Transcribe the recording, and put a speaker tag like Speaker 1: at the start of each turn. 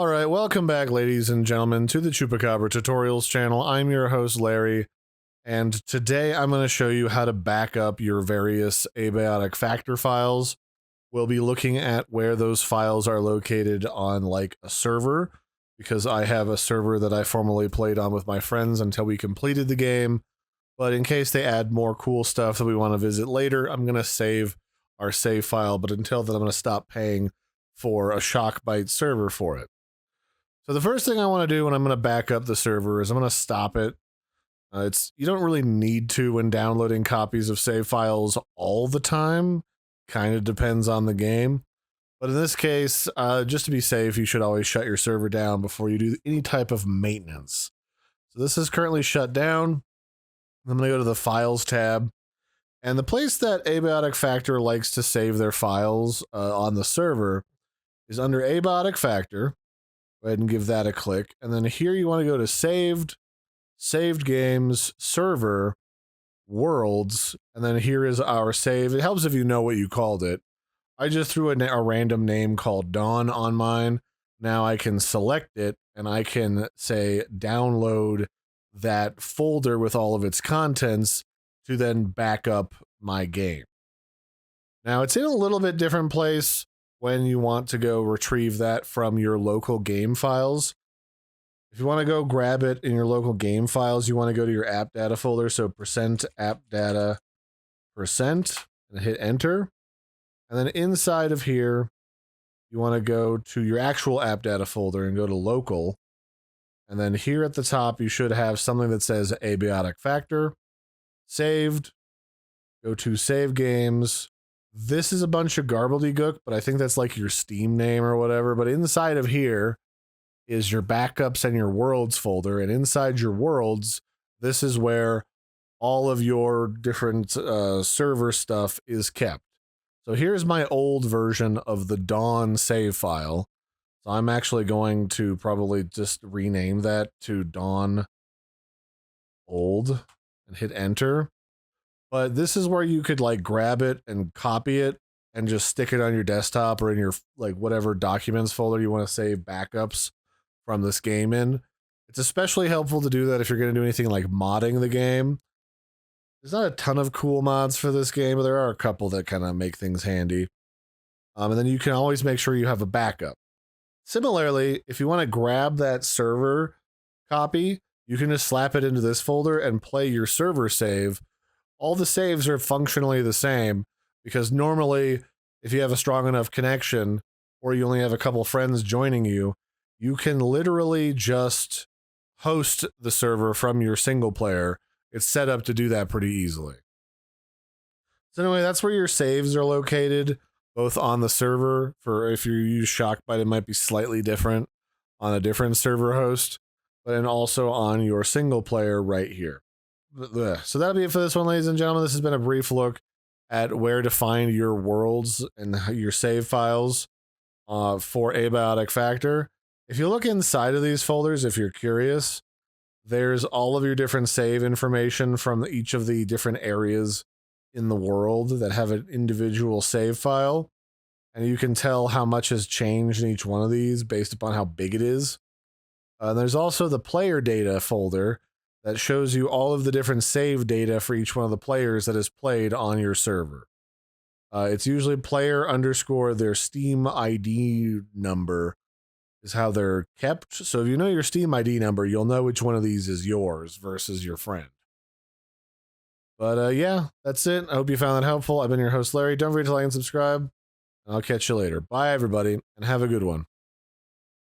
Speaker 1: Alright, welcome back ladies and gentlemen to the Chupacabra tutorials channel. I'm your host Larry, and today I'm going to show you how to back up your various Abiotic Factor files. We'll be looking at where those files are located on like a server, because I have a server that I formerly played on with my friends until we completed the game. But in case they add more cool stuff that we want to visit later, I'm going to save our save file, but until then I'm going to stop paying for a Shockbyte server for it. So the first thing I want to do when I'm going to back up the server is I'm going to stop it. You don't really need to when downloading copies of save files all the time. Kind of depends on the game. But in this case, just to be safe, you should always shut your server down before you do any type of maintenance. So this is currently shut down. I'm going to go to the Files tab. And the place that Abiotic Factor likes to save their files on the server is under Abiotic Factor. Go ahead and give that a click. And then here you want to go to Saved, Saved Games, Server, Worlds, and then here is our save. It helps if you know what you called it. I just threw a random name called Dawn on mine. Now I can select it, and I can say download that folder with all of its contents to then back up my game. Now it's in a little bit different place when you want to go retrieve that from your local game files. If you want to go grab it in your local game files, you want to go to your AppData folder. So %AppData %, and hit enter. And then inside of here, you want to go to your actual AppData folder and go to local. And then here at the top, you should have something that says Abiotic Factor, saved, go to SaveGames. This is a bunch of gobbledygook, but I think that's like your Steam name or whatever. But inside of here is your backups and your worlds folder. And inside your worlds, this is where all of your different server stuff is kept. So here's my old version of the Dawn save file. So I'm actually going to probably just rename that to Dawn Old and hit enter. But this is where you could like grab it and copy it and just stick it on your desktop or in your like whatever documents folder you want to save backups from this game in. It's especially helpful to do that if you're going to do anything like modding the game. There's not a ton of cool mods for this game, but there are a couple that kind of make things handy. And then you can always make sure you have a backup. Similarly, if you want to grab that server copy, you can just slap it into this folder and play your server save. All the saves are functionally the same, because normally if you have a strong enough connection or you only have a couple friends joining you, you can literally just host the server from your single player. It's set up to do that pretty easily. So anyway, that's where your saves are located, both on the server. For if you use Shockbyte, it might be slightly different on a different server host, but then also on your single player right here. So that'll be it for this one, ladies and gentlemen. This has been a brief look at where to find your worlds and your save files for Abiotic Factor. If you look inside of these folders, if you're curious, there's all of your different save information from each of the different areas in the world that have an individual save file. And you can tell how much has changed in each one of these based upon how big it is. There's also the player data folder that shows you all of the different save data for each one of the players that is played on your server. It's usually player _ their Steam ID number is how they're kept. So if you know your Steam ID number, you'll know which one of these is yours versus your friend. But yeah, that's it. I hope you found that helpful. I've been your host, Larry. Don't forget to like and subscribe, and I'll catch you later. Bye, everybody, and have a good one.